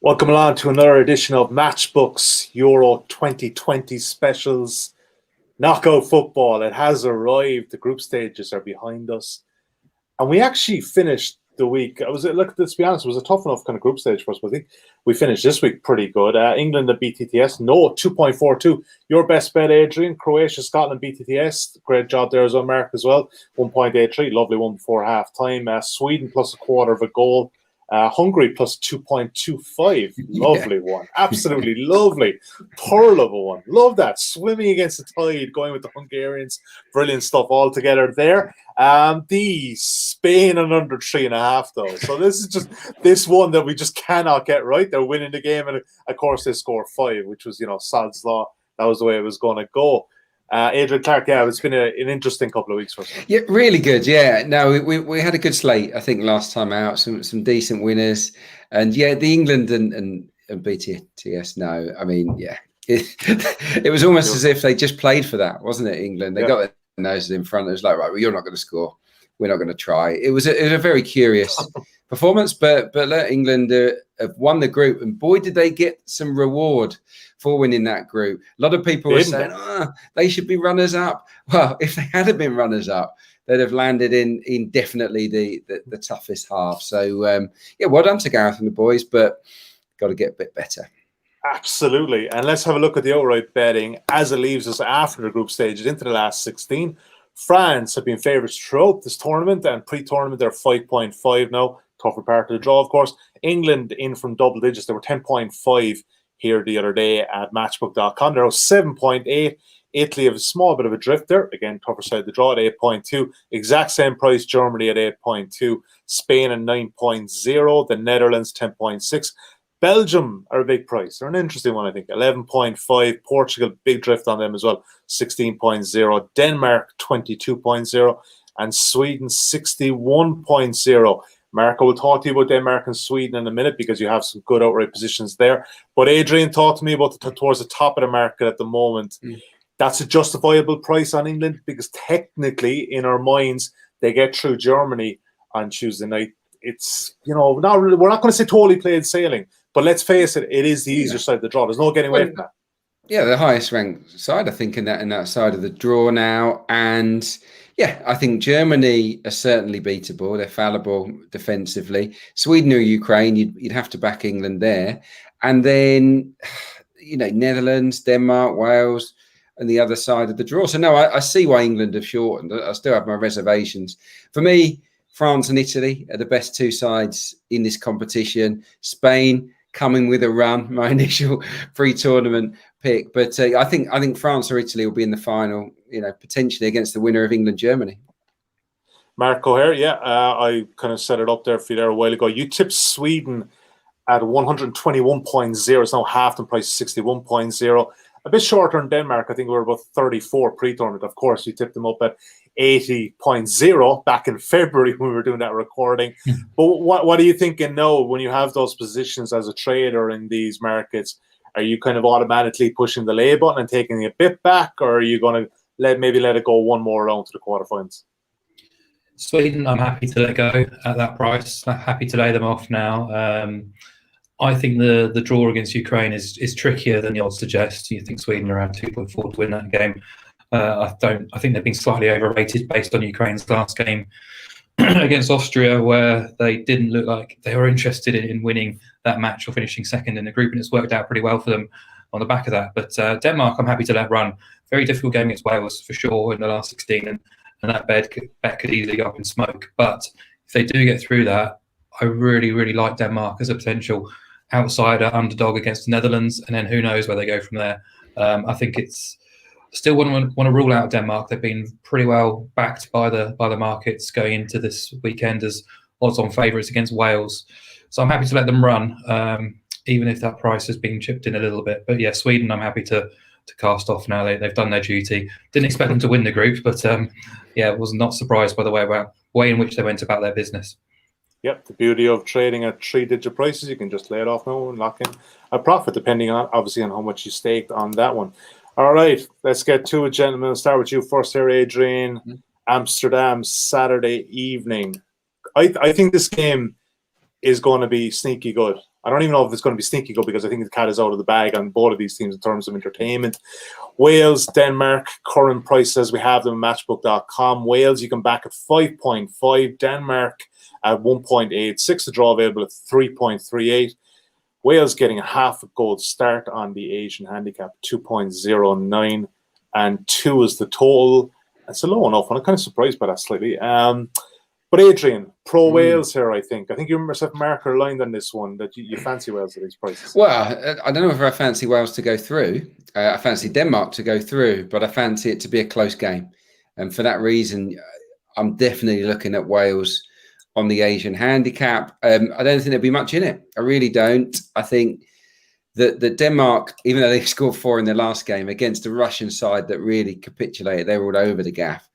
Welcome along to another edition of Matchbook's Euro 2020 specials. Knockout football, it has arrived. The group stages are behind us. And we actually finished the week. Let's be honest, it was a tough enough kind of group stage for us, but I think we finished this week pretty good. England and BTTS, no, 2.42. Your best bet, Adrian. Croatia, Scotland, BTTS. Great job there as well, Mark, as well. 1.83, lovely one before half time. Sweden plus a quarter of a goal. Hungary plus 2.25. Lovely one. Absolutely lovely. Pearl of a one. Love that. Swimming against the tide, going with the Hungarians. Brilliant stuff all together there. The Spain and under 3.5 though. So this is just this one that we just cannot get right. They're winning the game, and of course they score 5, which was, sod's law. That was the way it was going to go. Adrian, Clarke, it's been an interesting couple of weeks for us. Yeah, really good. Yeah, no, we had a good slate, I think, last time out. Some decent winners, and yeah, the England and BTTS. No, I mean, yeah, it was almost as if they just played for that, wasn't it? England, they got their noses in front. It was like, right, well, you're not going to score. We're not going to try. It was a very curious performance, but England have won the group, and boy, did they get some reward for winning that group. A lot of people were saying, they should be runners up. Well, if they hadn't been runners up, they'd have landed in definitely the toughest half. So yeah, well done to Gareth and the boys, but got to get a bit better. Absolutely. And let's have a look at the outright betting as it leaves us after the group stages into the last 16. France have been favourites throughout this tournament, and pre-tournament they're 5.5 now. Tougher part of the draw, of course. England in from double digits. They were 10.5 here the other day at Matchbook.com. They're 7.8. Italy have a small bit of a drift there. Again, tougher side of the draw at 8.2. Exact same price, Germany at 8.2. Spain at 9.0. The Netherlands 10.6. Belgium are a big price. They're an interesting one, I think. 11.5. Portugal, big drift on them as well. 16.0. Denmark, 22.0. And Sweden, 61.0. Marco will talk to you about Denmark and Sweden in a minute because you have some good outright positions there. But Adrian, talk to me about towards the top of the market at the moment. That's a justifiable price on England because technically, in our minds, they get through Germany on Tuesday night. It's, not really, we're not going to say totally plain sailing, but let's face it, it is the easier side of the draw. There's no getting away from that. Yeah, the highest ranked side, I think, in that side of the draw now. And yeah, I think Germany are certainly beatable. They're fallible defensively. Sweden or Ukraine, you'd have to back England there. And then, Netherlands, Denmark, Wales, and the other side of the draw. So no, I see why England have shortened. I still have my reservations. For me, France and Italy are the best two sides in this competition. Spain coming with a run, my initial pre-tournament pick. But I think France or Italy will be in the final, potentially against the winner of England-Germany. Marco here, I kind of set it up there for you there a while ago. You tipped Sweden at 121.0. It's now half the price, 61.0. A bit shorter than Denmark. I think we were about 34 pre-tournament. Of course, you tipped them up at 80.0 back in February when we were doing that recording. But what are you thinking now when you have those positions as a trader in these markets? Are you kind of automatically pushing the lay button and taking a bit back, or are you going to let it go one more round to the quarterfinals? Sweden, I'm happy to let go at that price. I'm happy to lay them off now. I think the draw against Ukraine is trickier than the odds suggest. You think Sweden are around 2.4 to win that game. I think they've been slightly overrated based on Ukraine's last game against Austria, where they didn't look like they were interested in winning that match or finishing second in the group, and it's worked out pretty well for them on the back of that. But Denmark, I'm happy to let run. Very difficult game against Wales for sure in the last 16, and that bet could easily go up in smoke. But if they do get through that, I really, really like Denmark as a potential outsider underdog against the Netherlands, and then who knows where they go from there. I think it's still want to rule out Denmark. They've been pretty well backed by the markets going into this weekend as odds-on favourites against Wales. So I'm happy to let them run, even if that price has been chipped in a little bit. But yeah, Sweden, I'm happy to cast off now. They've done their duty. Didn't expect them to win the group, but was not surprised by the way in which they went about their business. Yep, the beauty of trading at 3-digit prices, you can just lay it off now and lock in a profit, depending on obviously on how much you staked on that one. All right, let's get to it, gentlemen. I'll start with you first here, Adrian. Amsterdam, Saturday evening. I think this game is going to be sneaky good. I don't even know if it's going to be sneaky good because I think the cat is out of the bag on both of these teams in terms of entertainment. Wales, Denmark, current prices, we have them at matchbook.com. Wales, you can back at 5.5. Denmark at 1.8. 6 to draw available at 3.38. Wales getting a half a goal start on the Asian handicap, 2.09. And 2 is the total. It's a low enough one. I'm kind of surprised by that slightly. But Adrian, pro Wales here, I think you yourself marker lined on this one that you fancy Wales at these prices. Well, I don't know if I fancy Wales to go through. I fancy Denmark to go through, but I fancy it to be a close game. And for that reason, I'm definitely looking at Wales on the Asian handicap. I don't think there'll be much in it. I really don't. I think that Denmark, even though they scored 4 in their last game against a Russian side that really capitulated, they were all over the gaff.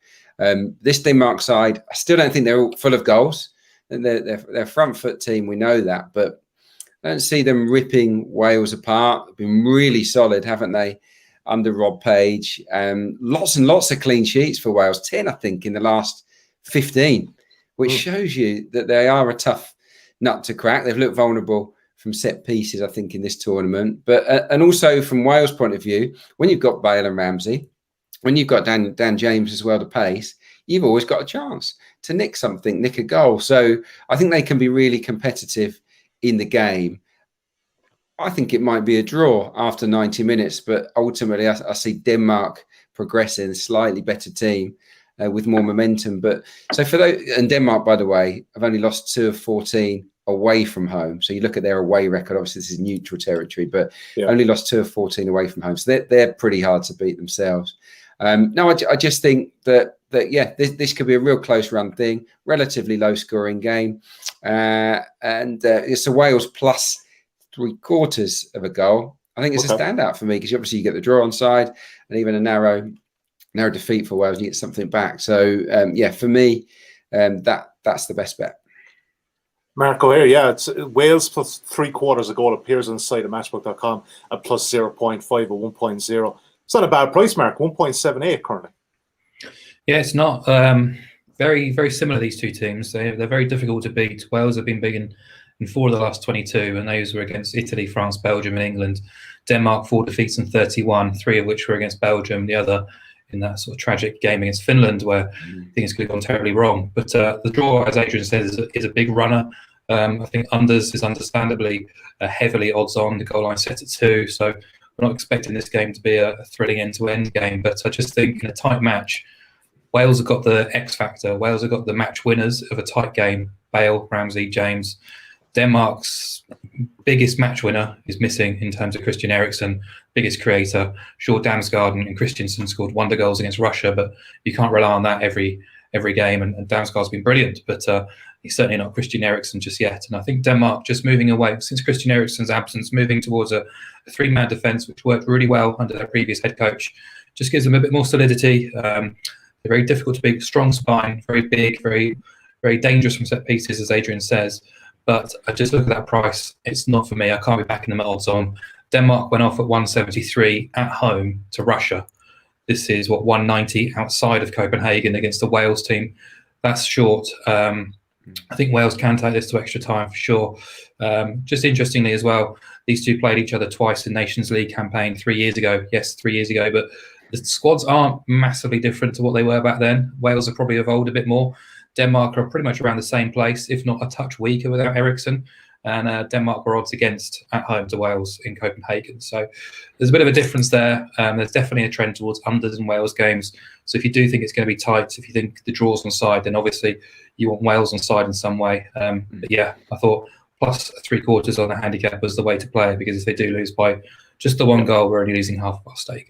This Denmark side, I still don't think they're all full of goals. And they're a front foot team, we know that, but I don't see them ripping Wales apart. They've been really solid, haven't they, under Rob Page? Lots and lots of clean sheets for Wales, 10, I think, in the last 15, which shows you that they are a tough nut to crack. They've looked vulnerable from set pieces, I think, in this tournament. But and also from Wales' point of view, when you've got Bale and Ramsey, when you've got Dan James as well to pace, you've always got a chance to nick a goal. So I think they can be really competitive in the game. I think it might be a draw after 90 minutes, but ultimately I see Denmark progressing, a slightly better team with more momentum. But so for those, and Denmark, by the way, have only lost 2 of 14 away from home. So you look at their away record, obviously this is neutral territory, but only lost 2 of 14 away from home. So they're pretty hard to beat themselves. No, I just think that this could be a real close run thing, relatively low scoring game, and it's a Wales plus 3/4 of a goal. I think it's a standout for me because obviously you get the draw on side and even a narrow defeat for Wales, and you get something back. So for me, that's the best bet. Marco here, it's Wales plus 3/4 a goal appears on the site at matchbook.com at plus 0.5 or 1.0. It's not a bad price, Mark. 1.78 currently. Yeah, it's not. Very, very similar, these two teams. They're very difficult to beat. Wales have been big in 4 of the last 22, and those were against Italy, France, Belgium, and England. Denmark, 4 defeats and 31, 3 of which were against Belgium, the other in that sort of tragic game against Finland where things could have gone terribly wrong. But the draw, as Adrian says, is a big runner. I think unders is understandably heavily odds on. The goal line set at 2, so we're not expecting this game to be a thrilling end-to-end game, but I just think in a tight match, Wales have got the X factor. Wales have got the match winners of a tight game. Bale, Ramsey, James. Denmark's biggest match winner is missing in terms of Christian Eriksen, biggest creator. Sure, Damsgaard and Christensen scored wonder goals against Russia, but you can't rely on that every game. And Damsgaard's been brilliant, but he's certainly not Christian Eriksen just yet. And I think Denmark just moving away, since Christian Eriksen's absence, moving towards a 3-man defence, which worked really well under their previous head coach, just gives them a bit more solidity. They're very difficult to beat, strong spine, very big, very, very dangerous from set pieces, as Adrian says. But I just look at that price. It's not for me. I can't be backing them at odds on. Denmark went off at 173 at home to Russia. This is 190 outside of Copenhagen against the Wales team. That's short. I think Wales can take this to extra time for sure. Just interestingly as well, these two played each other twice in Nations League campaign 3 years ago. Yes, 3 years ago, but the squads aren't massively different to what they were back then. Wales have probably evolved a bit more. Denmark are pretty much around the same place, if not a touch weaker without Eriksen. And Denmark were odds against at home to Wales in Copenhagen. So there's a bit of a difference there. There's definitely a trend towards unders in Wales games. So if you do think it's going to be tight, if you think the draw's on side, then obviously you want Wales on side in some way. But yeah, I thought plus 3/4 on the handicap was the way to play it, because if they do lose by just the 1 goal, we're only losing half of our stake.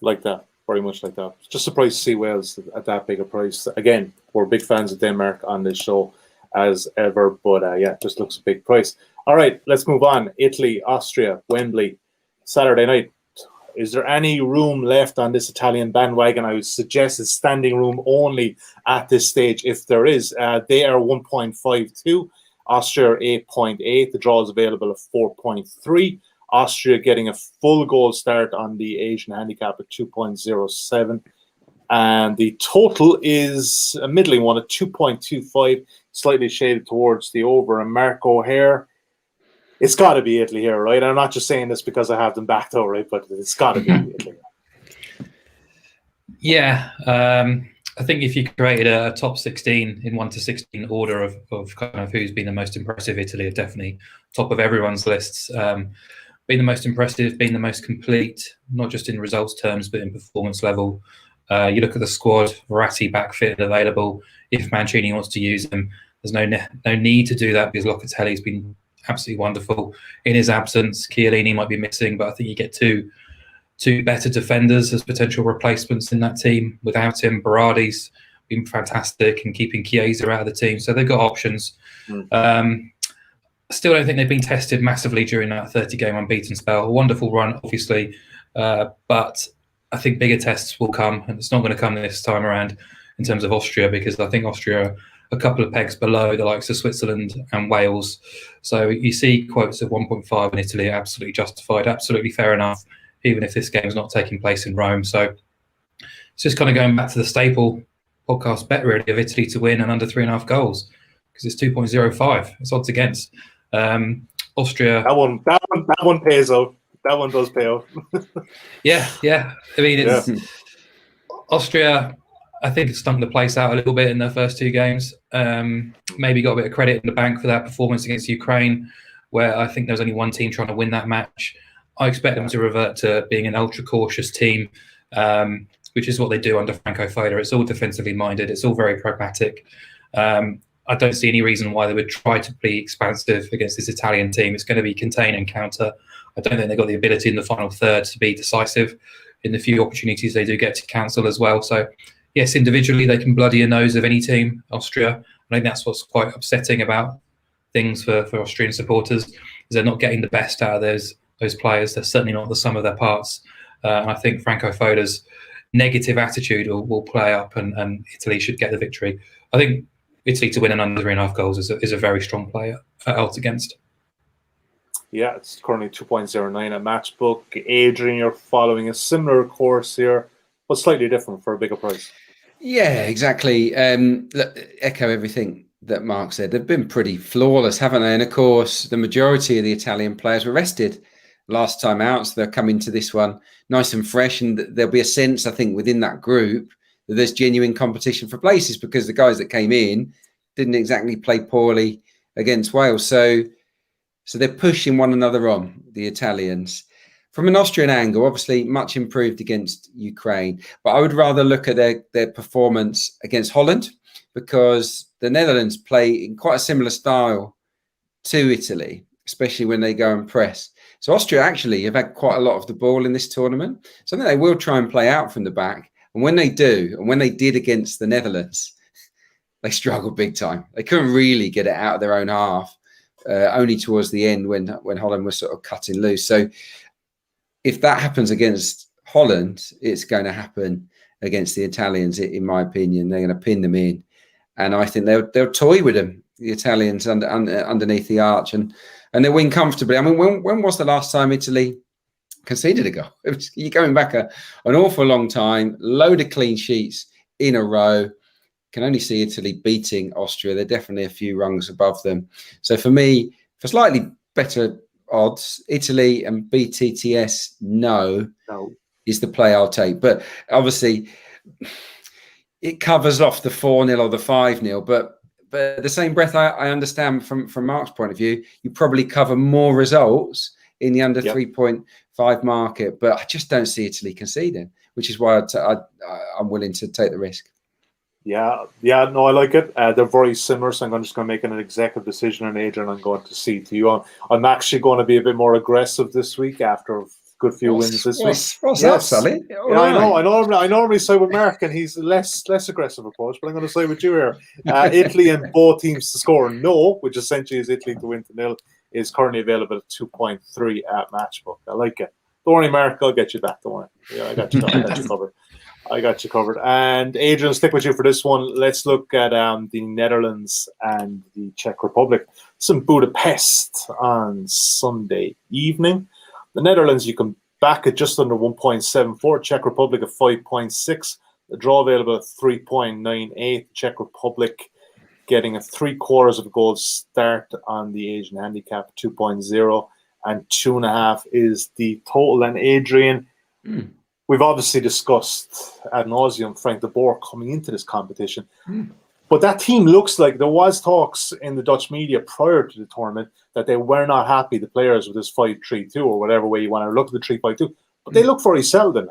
Like that. Very much like that. Just surprised to see Wales at that big a price. Again, we're big fans of Denmark on this show as ever, but just looks a big price. All right, let's move on. Italy, Austria, Wembley, Saturday night. Is there any room left on this Italian bandwagon? I would suggest it's standing room only at this stage, if there is. They are 1.52. Austria 8.8. The draw is available at 4.3. Austria getting a full goal start on the Asian handicap at 2.07. And the total is a middling one at 2.25, slightly shaded towards the over. And Mark O'Hare, it's got to be Italy here, right? I'm not just saying this because I have them backed out, right? But it's got to be Italy. Yeah, I think if you created a top 16 in 1 to 16 order of kind of who's been the most impressive, Italy are definitely top of everyone's lists. Being the most impressive, being the most complete, not just in results terms, but in performance level. You look at the squad, Verratti back fit and available. If Mancini wants to use them, there's no need to do that because Locatelli's been absolutely wonderful. In his absence, Chiellini might be missing, but I think you get two better defenders as potential replacements in that team. Without him, Berardi's been fantastic and keeping Chiesa out of the team. So they've got options. Still don't think they've been tested massively during that 30-game unbeaten spell. A wonderful run, obviously, but I think bigger tests will come, and it's not going to come this time around in terms of Austria, because I think Austria are a couple of pegs below the likes of Switzerland and Wales. So you see quotes of 1.5 in Italy are absolutely justified, absolutely fair enough, even if this game is not taking place in Rome. So it's just kind of going back to the staple podcast bet really of Italy to win and under 3.5 goals, because it's 2.05. It's odds against. Austria. That one pays out. That one does pay out. Yeah. I mean, it's Austria. I think it stunk the place out a little bit in their first 2 games. Maybe got a bit of credit in the bank for that performance against Ukraine, where I think there was only one team trying to win that match. I expect them to revert to being an ultra cautious team, which is what they do under Franco Foda. It's all defensively minded. It's all very pragmatic. I don't see any reason why they would try to be expansive against this Italian team. It's going to be contain and counter. I don't think they've got the ability in the final third to be decisive in the few opportunities they do get to cancel as well. So, yes, individually they can bloody a nose of any team, Austria. I think that's what's quite upsetting about things for Austrian supporters, is they're not getting the best out of those players. They're certainly not the sum of their parts. And I think Franco Foda's negative attitude will play up and Italy should get the victory. I think Italy to win an under 3.5 goals is a very strong player at odds against. Yeah, it's currently 2.09 at Matchbook. Adrian, you're following a similar course here, but slightly different for a bigger price. Yeah, exactly. Echo everything that Mark said. They've been pretty flawless, haven't they? And of course, the majority of the Italian players were rested last time out, so they'll come into this one nice and fresh, and there'll be a sense, I think, within that group that there's genuine competition for places, because the guys that came in didn't exactly play poorly against Wales. So they're pushing one another on, the Italians. From an Austrian angle, obviously much improved against Ukraine, but I would rather look at their performance against Holland, because the Netherlands play in quite a similar style to Italy, especially when they go and press. So Austria actually have had quite a lot of the ball in this tournament. So I think they will try and play out from the back. And when they do, and when they did against the Netherlands, they struggled big time. They couldn't really get it out of their own half, only towards the end when Holland was sort of cutting loose. So if that happens against Holland, it's going to happen against the Italians, in my opinion. They're going to pin them in. And I think they'll toy with them, the Italians, underneath the arch, and they'll win comfortably. I mean, when was the last time Italy conceded a goal? You're going back an awful long time, load of clean sheets in a row. Can only see Italy beating Austria. They're definitely a few rungs above them. So for me, for slightly better odds, Italy and BTTS no is the play I'll take. But obviously, it covers off the 4-0 or the 5-0. But the same breath, I understand from Mark's point of view, you probably cover more results in the under 3.5 market. But I just don't see Italy conceding, which is why I'm willing to take the risk. Yeah, no, I like it. They're very similar, so I'm just going to make an executive decision on Adrian. I'm going to see to you. I'm actually going to be a bit more aggressive this week after a good few wins this week. What's that, Sally? Yeah, I normally side with Mark, and he's less aggressive approach, but I'm going to side with you here. Italy and both teams to score no, which essentially is Italy to win to 0, is currently available at 2.3 at Matchbook. I like it. Don't worry, Mark, I'll get you back. Don't worry. Yeah, I got you covered. I got you covered. And Adrian, stick with you for this one. Let's look at the Netherlands and the Czech Republic. It's in Budapest on Sunday evening. The Netherlands, you can back at just under 1.74. Czech Republic at 5.6. The draw available at 3.98. Czech Republic getting a 3/4 of a goal start on the Asian handicap, 2.0, and 2.5 is the total. And Adrian, we've obviously discussed ad nauseum Frank de Boer coming into this competition. But that team looks like there was talks in the Dutch media prior to the tournament that they were not happy, the players, with this 5-3-2 or whatever way you want to look at the 3-5-2. But they look very seldom.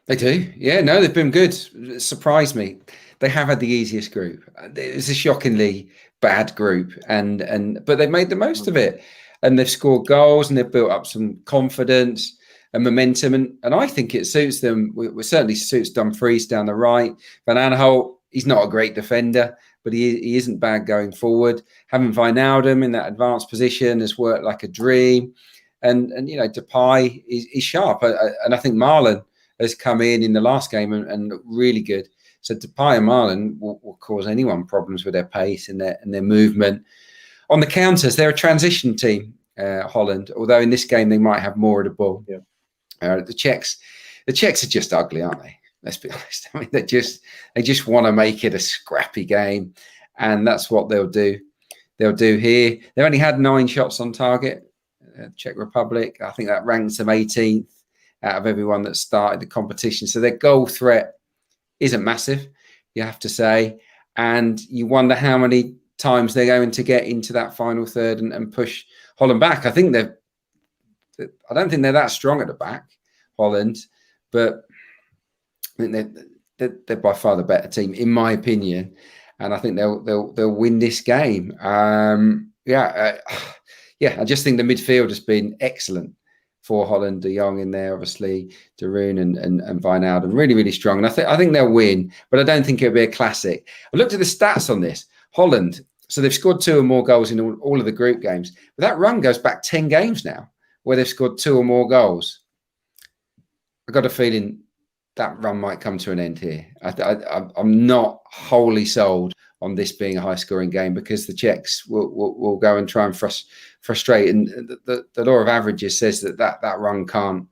They do. Yeah, no, they've been good. It surprised me. They have had the easiest group. It was a shockingly bad group, but they've made the most of it. And they've scored goals and they've built up some confidence and momentum. And I think it suits them. It certainly suits Dumfries down the right. Van Aanholt, he's not a great defender, but he isn't bad going forward. Having Wijnaldum in that advanced position has worked like a dream. And Depay is sharp. And I think Marlon has come in the last game and looked really good. So Depay and Marlon will cause anyone problems with their pace and their movement. On the counters, they're a transition team, Holland, although in this game they might have more of the ball. Yeah. The Czechs are just ugly, aren't they? Let's be honest. I mean, they just want to make it a scrappy game, and that's what they'll do. They'll do here. They only had 9 shots on target. Czech Republic, I think that ranks them 18th out of everyone that started the competition. So their goal threat isn't massive, you have to say. And you wonder how many times they're going to get into that final third and push Holland back. I don't think they're that strong at the back, Holland, but I think they're by far the better team, in my opinion. And I think they'll win this game. I just think the midfield has been excellent for Holland. De Jong in there, obviously, De Roon and Wijnaldum, really, really strong. And I think they'll win, but I don't think it'll be a classic. I looked at the stats on this. Holland, so they've scored 2 or more goals in all of the group games. But that run goes back 10 games now, where they've scored 2 or more goals. I've got a feeling that run might come to an end here. I'm not wholly sold on this being a high-scoring game because the Czechs will go and try and frustrate. And the law of averages says that run can't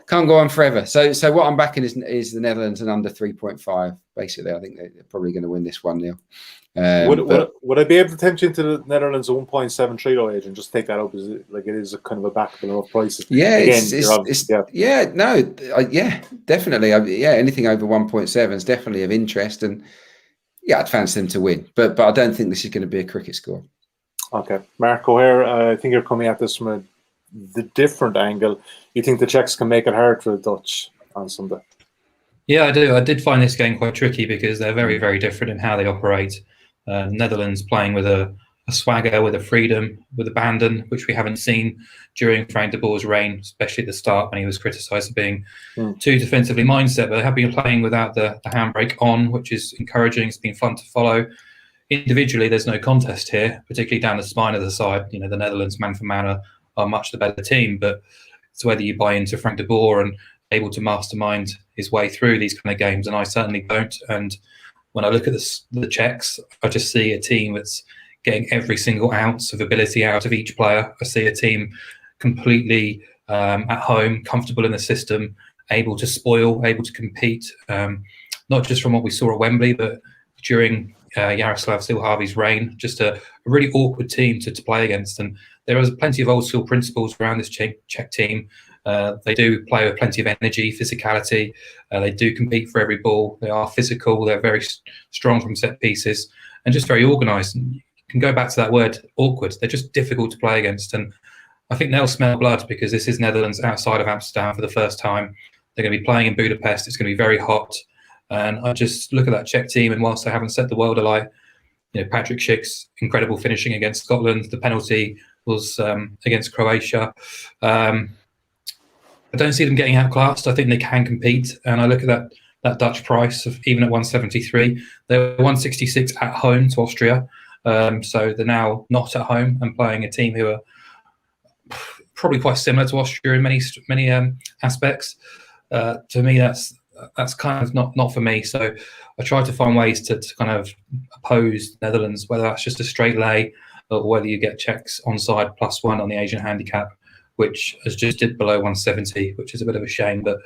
go on forever. So what I'm backing is the Netherlands and under 3.5. Basically, I think they're probably going to win this 1-0. Would I be able to tempt you into the Netherlands 1.73 though, Adrian? Just take that up as it is a kind of a backable enough prices. Yeah, definitely. Anything over 1.7 is definitely of interest, and I'd fancy them to win. But I don't think this is going to be a cricket score. Okay, Marco here. I think you're coming at this from the different angle. You think the Czechs can make it hard for the Dutch on Sunday? Yeah, I do. I did find this game quite tricky because they're very, very different in how they operate. Netherlands playing with a swagger, with a freedom, with abandon, which we haven't seen during Frank de Boer's reign, especially at the start when he was criticised for being too defensively mindset. But they have been playing without the handbrake on, which is encouraging. It's been fun to follow. Individually, there's no contest here, particularly down the spine of the side. The Netherlands, man for man, are much the better team. But it's whether you buy into Frank de Boer and able to mastermind his way through these kind of games, and I certainly don't. And when I look at the Czechs, I just see a team that's getting every single ounce of ability out of each player. I see a team completely at home, comfortable in the system, able to spoil, able to compete, not just from what we saw at Wembley, but during Jaroslav Silhavi's reign, just a really awkward team to play against. And there is plenty of old school principles around this Czech team. They do play with plenty of energy, physicality. They do compete for every ball. They are physical. They're very strong from set pieces and just very organised. And you can go back to that word, awkward. They're just difficult to play against. And I think they'll smell blood because this is Netherlands outside of Amsterdam for the first time. They're going to be playing in Budapest. It's going to be very hot. And I just look at that Czech team, and whilst they haven't set the world alight, Patrick Schick's incredible finishing against Scotland, the penalty was against Croatia. I don't see them getting outclassed. I think they can compete. And I look at that Dutch price of even at 173. They're 166 at home to Austria. So they're now not at home and playing a team who are probably quite similar to Austria in many aspects. To me, that's kind of not for me. So I try to find ways to kind of oppose Netherlands, whether that's just a straight lay or whether you get Czechs onside +1 on the Asian handicap, which has just dipped below 170, which is a bit of a shame. But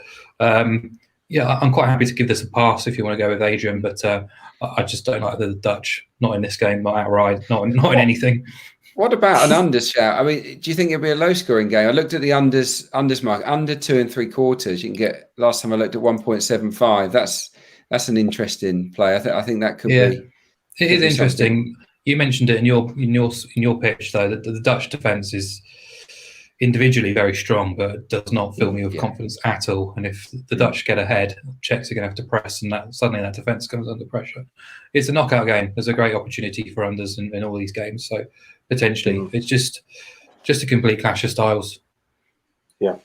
Yeah, I'm quite happy to give this a pass if you want to go with Adrian, but I just don't like the Dutch. Not in this game, not outright, not in anything. What about an unders shout? I mean, do you think it'll be a low scoring game? I looked at the unders mark, under 2 3/4. You can get, last time I looked at 1.75. That's an interesting play. I think that could be. It is interesting. Something. You mentioned it in your pitch though that the Dutch defence is individually very strong, but does not fill me with confidence at all. And if the Dutch get ahead, Czechs are going to have to press, and suddenly that defence comes under pressure. It's a knockout game. There's a great opportunity for unders in all these games. So potentially, it's just a complete clash of styles. Yeah.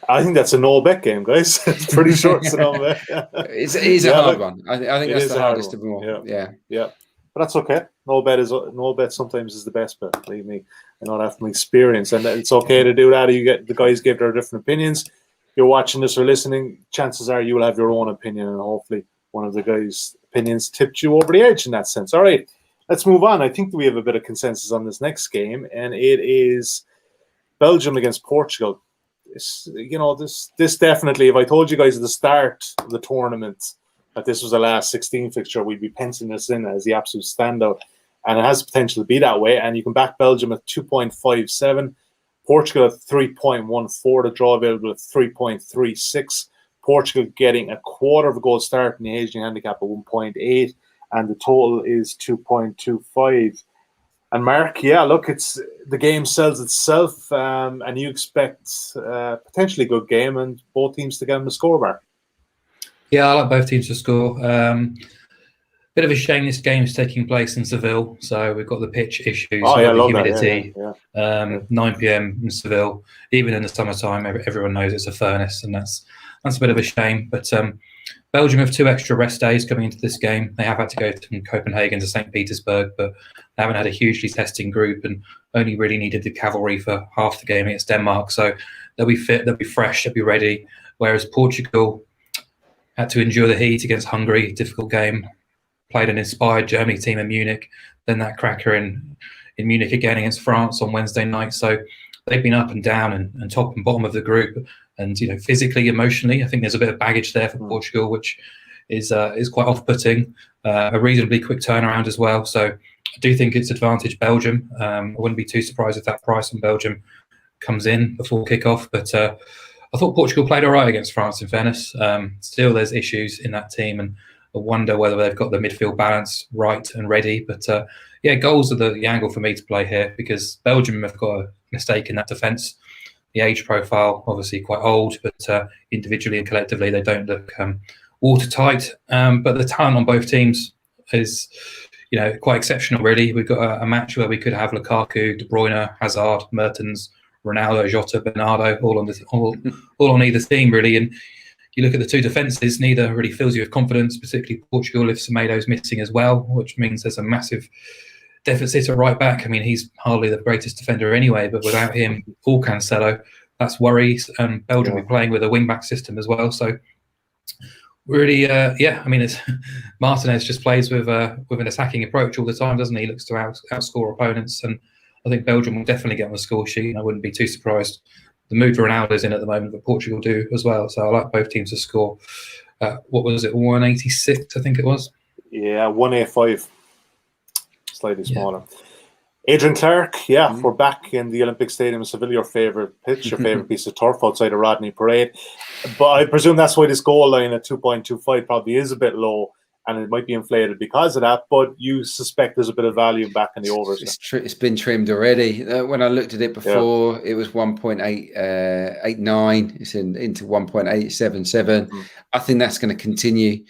I think that's a no bet game, guys. It's pretty short. It's a no bet. It is a hard one. I think that's the hardest of them all. Yeah. But that's okay. No bet sometimes is the best bet. Believe me, I know that from experience, and it's okay to do that. The guys give their different opinions. You're watching this or listening. Chances are you will have your own opinion, and hopefully one of the guys' opinions tipped you over the edge in that sense. All right, let's move on. I think that we have a bit of consensus on this next game, and it is Belgium against Portugal. This definitely. If I told you guys at the start of the tournament that this was the last 16 fixture, we'd be penciling this in as the absolute standout. And it has potential to be that way. And you can back Belgium at 2.57, Portugal at 3.14, the draw available at 3.36. Portugal getting a quarter of a goal start in the Asian handicap at 1.8, and the total is 2.25. And Mark, look, the game sells itself, and you expect potentially a good game and both teams to get on the scoreboard. Yeah, I like both teams to score. Bit of a shame this game is taking place in Seville, so we've got the pitch issues, the humidity. 9 p.m. in Seville, even in the summertime, everyone knows it's a furnace, and that's a bit of a shame. But Belgium have 2 extra rest days coming into this game. They have had to go from Copenhagen to St. Petersburg, but they haven't had a hugely testing group and only really needed the cavalry for half the game against Denmark. So they'll be fit, they'll be fresh, they'll be ready. Whereas Portugal had to endure the heat against Hungary, difficult game. Played an inspired Germany team in Munich, then that cracker in Munich again against France on Wednesday night. So they've been up and down and top and bottom of the group. And physically, emotionally, I think there's a bit of baggage there for Portugal, which is quite off-putting. A reasonably quick turnaround as well. So I do think it's advantage Belgium. I wouldn't be too surprised if that price on Belgium comes in before kickoff. But I thought Portugal played all right against France, in fairness. Still, there's issues in that team, and I wonder whether they've got the midfield balance right and ready. But goals are the angle for me to play here, because Belgium have got a mistake in that defence. The age profile, obviously quite old, but individually and collectively they don't look watertight. But the talent on both teams is quite exceptional, really. We've got a match where we could have Lukaku, De Bruyne, Hazard, Mertens, Ronaldo, Jota, Bernardo, all on either team, really. And you look at the 2 defences, neither really fills you with confidence, particularly Portugal if Semedo's missing as well, which means there's a massive deficit at right back. I mean, he's hardly the greatest defender anyway, but without him or Cancelo, that's worries. And Belgium will be playing with a wing-back system as well. So really, it's Martinez just plays with an attacking approach all the time, doesn't he? He looks to outscore opponents, and I think Belgium will definitely get on the score sheet. I wouldn't be too surprised. The mood Ronaldo's in at the moment, but Portugal do as well. So I like both teams to score. What was it? 186, I think it was. Yeah, 185. Slightly smaller. Adrian Clarke, we're back in the Olympic Stadium in Seville, your favourite pitch, your favourite piece of turf outside of Rodney Parade. But I presume that's why this goal line at 2.25 probably is a bit low, and it might be inflated because of that. But you suspect there's a bit of value back in the overs. It's been trimmed already. When I looked at it before, it was 1.89. It's into 1.877. I think that's going to continue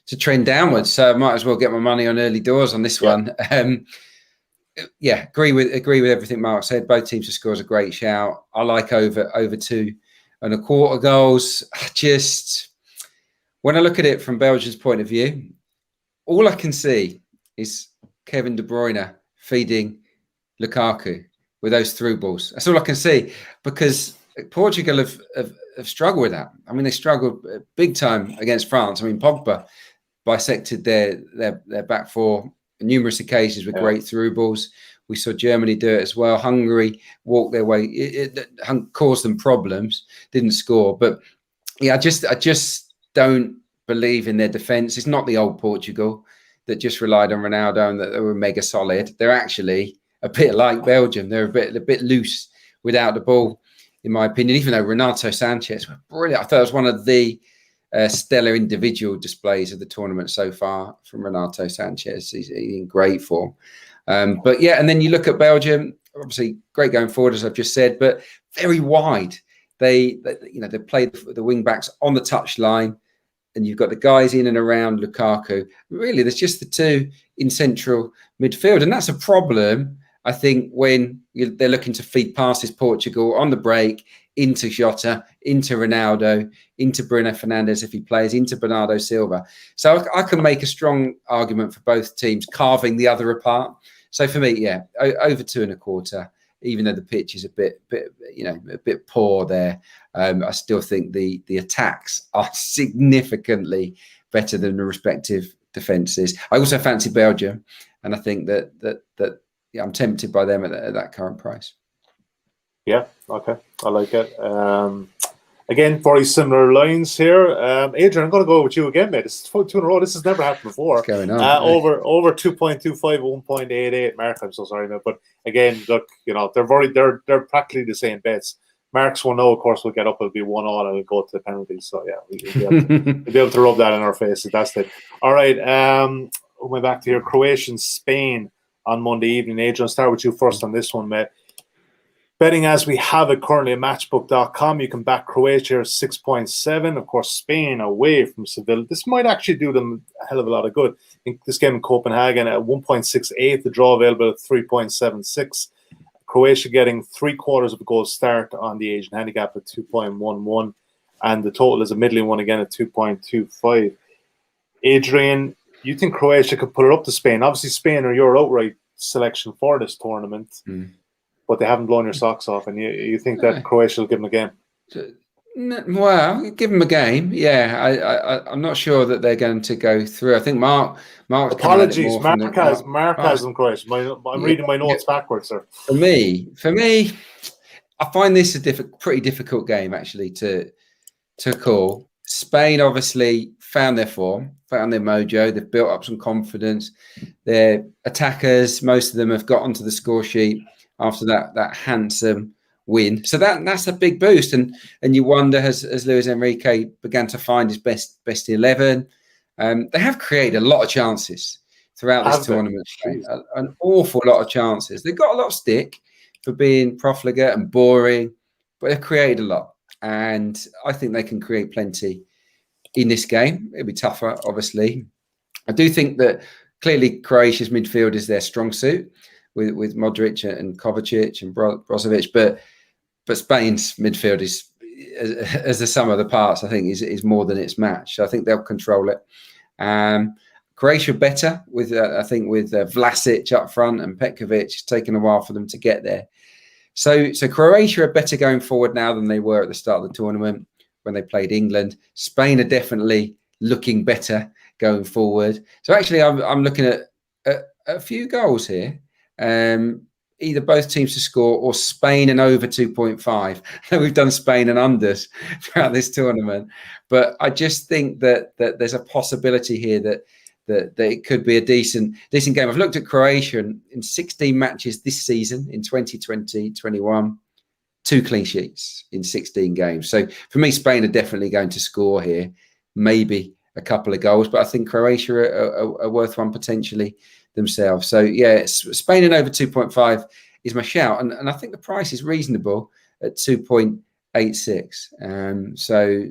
to trend downwards. So I might as well get my money on early doors on this one. Agree with everything Mark said. Both teams to score is a great shout. I like over 2.25 goals. Just when I look at it from Belgium's point of view, all I can see is Kevin De Bruyne feeding Lukaku with those through balls. That's all I can see, because Portugal have struggled with that. I mean, they struggled big time against France. I mean, Pogba bisected their back four on numerous occasions with great through balls. We saw Germany do it as well. Hungary walked their way. It caused them problems, didn't score. But I just don't believe in their defence. It's not the old Portugal that just relied on Ronaldo and that they were mega solid. They're actually a bit like Belgium. They're a bit loose without the ball, in my opinion, even though Renato Sanchez was brilliant. I thought it was one of the stellar individual displays of the tournament so far from Renato Sanchez. He's in great form. But yeah, and then you look at Belgium, obviously great going forward, as I've just said, but very wide. They play the wing backs on the touchline, and you've got the guys in and around Lukaku. Really, there's just the two in central midfield, and that's a problem, I think, when they're looking to feed passes Portugal on the break into Jota, into Ronaldo, into Bruno Fernandes if he plays, into Bernardo Silva. So I can make a strong argument for both teams carving the other apart. So for me, yeah, over 2.25. Even though the pitch is a bit poor there, I still think the attacks are significantly better than the respective defences. I also fancy Belgium, and I think that I'm tempted by them at that current price. Yeah, okay, I like it. Again, very similar lines here. Adrian, I'm going to go with you again, mate. This is 2 in a row. This has never happened before. What's going on? Over 2.25, 1.88. Mark, I'm so sorry, mate. But again, look, they're practically the same bets. Mark's 1-0, of course, will get up. It'll be 1-1, and we'll go to the penalties. So yeah, we'll be able to rub that in our faces. That's it. All right. We're back to here. Croatia, Spain on Monday evening. Adrian, I'll start with you first on this one, mate. Betting as we have it currently at Matchbook.com, you can back Croatia 6.7. Of course, Spain away from Seville. This might actually do them a hell of a lot of good. I think this game in Copenhagen at 1.68, the draw available at 3.76. Croatia getting 3/4 of a goal start on the Asian handicap at 2.11. And the total is a middling one again at 2.25. Adrian, you think Croatia could put it up to Spain? Obviously, Spain are your outright selection for this tournament. But they haven't blown your socks off, and you think that Croatia will give them a game? Well, give them a game. Yeah, I'm not sure that they're going to go through. I think Mark. Apologies, Mark has them Croatia. I'm reading my notes backwards, sir. For me, I find this a pretty difficult game actually to call. Spain obviously found their form, found their mojo. They've built up some confidence. Their attackers, most of them, have got onto the score sheet after that handsome win. So that's a big boost. And you wonder, as Luis Enrique began to find his best 11, they have created a lot of chances throughout this tournament. An awful lot of chances. They've got a lot of stick for being profligate and boring, but they've created a lot. And I think they can create plenty in this game. It'll be tougher, obviously. I do think that clearly Croatia's midfield is their strong suit, with Modric and Kovacic and Brozovic, but Spain's midfield is, as the sum of the parts, I think is more than its match. So I think they'll control it. Croatia better with Vlasic up front and Petkovic. It's taken a while for them to get there. So Croatia are better going forward now than they were at the start of the tournament when they played England. Spain are definitely looking better going forward. So actually, I'm looking at a few goals here. Either both teams to score or Spain and over 2.5. We've done Spain and unders throughout this tournament, but I just think that there's a possibility here that it could be a decent game. I've looked at Croatia in 16 matches this season in 2020-21, 2 clean sheets in 16 games. So for me, Spain are definitely going to score here, maybe a couple of goals, but I think Croatia are worth one potentially themselves. So yeah, Spain and over 2.5 is my shout, and I think the price is reasonable at 2.86. So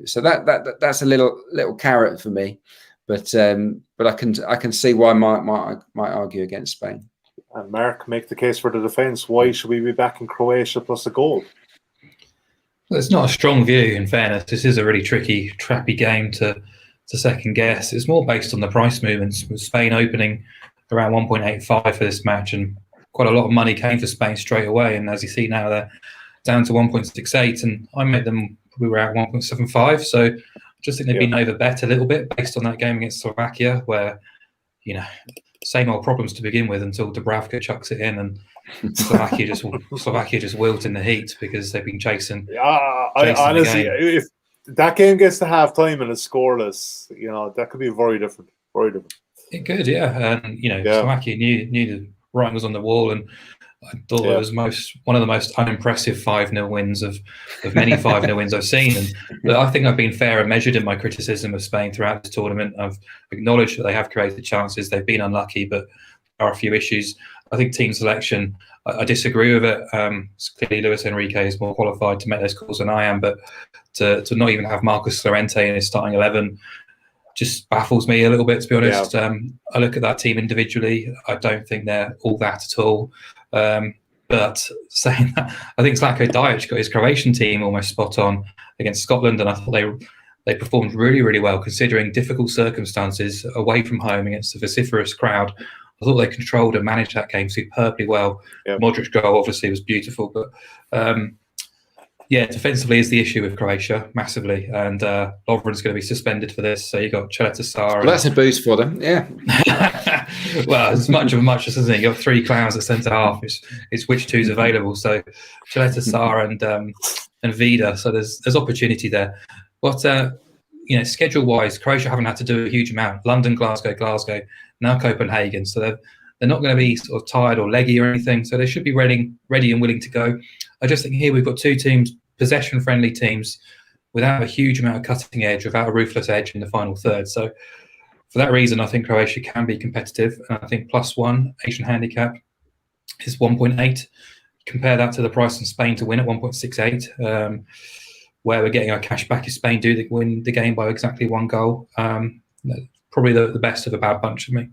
that's a little carrot for me, but I can see why I might argue against Spain. And Mark, make the case for the defence. Why should we be backing Croatia plus a goal? Well, it's not a strong view, in fairness. This is a really tricky, trappy game to second guess. It's more based on the price movements, with Spain opening around 1.85 for this match, and quite a lot of money came for Spain straight away. And as you see now, they're down to 1.68, and I made them, we were at 1.75. So I just think they've been over bet a little bit based on that game against Slovakia, where, same old problems to begin with until Dubravka chucks it in, and Slovakia just wilt in the heat because they've been chasing. I honestly, that game gets to half time and it's scoreless, that could be very different. Very different. It could, yeah. And Slovakia knew the writing was on the wall, and I thought it was one of the most unimpressive 5-0 wins of many 5-0 wins I've seen. But I think I've been fair and measured in my criticism of Spain throughout this tournament. I've acknowledged that they have created chances. They've been unlucky, but there are a few issues. I think team selection, I disagree with it. Clearly, Luis Enrique is more qualified to make those calls than I am, but to not even have Marcus Llorente in his starting 11 just baffles me a little bit, to be honest. Yeah. I look at that team individually. I don't think they're all that at all. But saying that, I think Zlatko Dajic got his Croatian team almost spot on against Scotland, and I thought they performed really, really well considering difficult circumstances away from home against a vociferous crowd. I thought they controlled and managed that game superbly well. Yeah. Modric's goal obviously was beautiful, but defensively is the issue with Croatia massively, and Lovren's going to be suspended for this. So you got Cheleta Sar. Well, that's a boost for them, yeah. Well, as much of a muchness, isn't it? You got 3 clowns at centre half. It's which two's available. So Cheleta Sar and Vida. So there's opportunity there. But schedule wise, Croatia haven't had to do a huge amount. London, Glasgow, now Copenhagen. So they're not going to be sort of tired or leggy or anything. So they should be ready and willing to go. I just think here we've got 2 teams, possession-friendly teams, without a huge amount of cutting edge, without a ruthless edge in the final third. So for that reason, I think Croatia can be competitive. And I think +1 Asian handicap is 1.8. Compare that to the price in Spain to win at 1.68, where we're getting our cash back if Spain do win the game by exactly 1 goal. Probably the best of a bad bunch for me.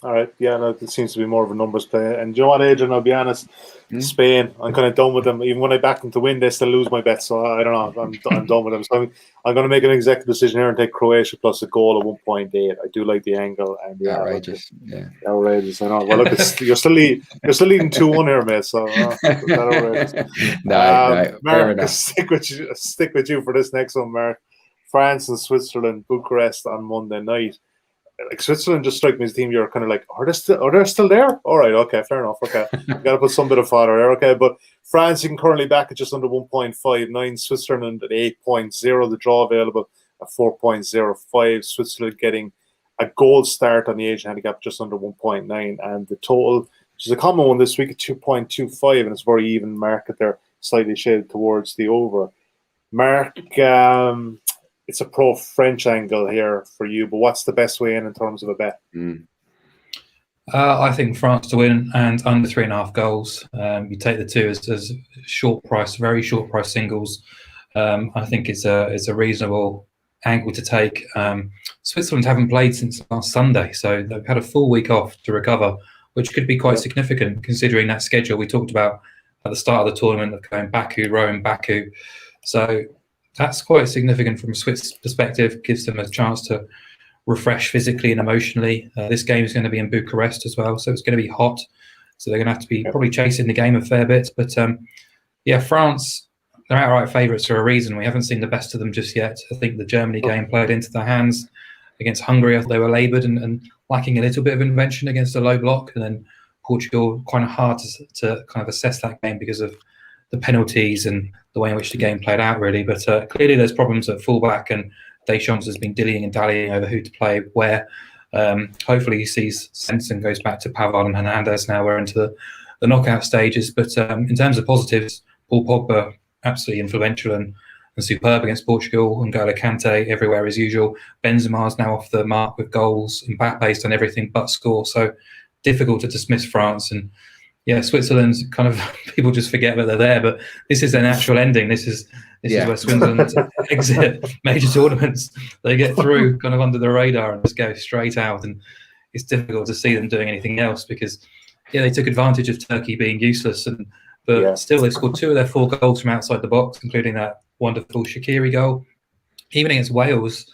All right. Yeah, no, it seems to be more of a numbers play. And do you know what, Adrian? I'll be honest. Spain, I'm kind of done with them. Even when I back them to win, they still lose my bet. So I don't know. I'm done with them. So I'm going to make an executive decision here and take Croatia plus a goal at 1.8. I do like the angle. And outrageous. Outrageous. I know. Well, look, you're still leading 2-1 here, mate. So that's outrageous. No, Mark, stick with you for this next one, Mark. France and Switzerland, Bucharest on Monday night. Like Switzerland just strike me as a team you're kind of like, are they still there? All right, okay, fair enough. Okay, you got to put some bit of fodder there. Okay, but France, you can currently back at just under 1.59. Switzerland at 8.0. The draw available at 4.05. Switzerland getting a gold start on the Asian handicap just under 1.9, and the total, which is a common one this week, at 2.25, and it's very even market there, slightly shaded towards the over. Mark, it's a pro-French angle here for you, but what's the best way in terms of a bet? I think France to win and under 3.5 goals. You take the 2 as short price, very short price singles. I think it's a reasonable angle to take. Switzerland haven't played since last Sunday, so they've had a full week off to recover, which could be quite significant considering that schedule we talked about at the start of the tournament of going Baku, Rome, Baku. So that's quite significant from a Swiss perspective, gives them a chance to refresh physically and emotionally. This game is going to be in Bucharest as well, so it's going to be hot. So they're going to have to be probably chasing the game a fair bit. But France, they're outright favourites for a reason. We haven't seen the best of them just yet. I think the Germany game played into their hands. Against Hungary, I thought they were laboured and lacking a little bit of invention against a low block. And then Portugal, kind of hard to kind of assess that game because of the penalties and the way in which the game played out, really. But clearly there's problems at fullback, and Deschamps has been dillying and dallying over who to play where. Hopefully he sees sense and goes back to Pavard and Hernandez now. We're into the knockout stages. But in terms of positives, Paul Pogba, absolutely influential and superb against Portugal. N'Golo Kante everywhere as usual. Benzema's now off the mark with goals. Mbappe's done everything but score. So difficult to dismiss France. And Switzerland's kind of, people just forget that they're there, but this is their natural ending. This is where Switzerland exit major tournaments. They get through kind of under the radar and just go straight out, and it's difficult to see them doing anything else because they took advantage of Turkey being useless, but still they scored 2 of their 4 goals from outside the box, including that wonderful Shaqiri goal. Even against Wales,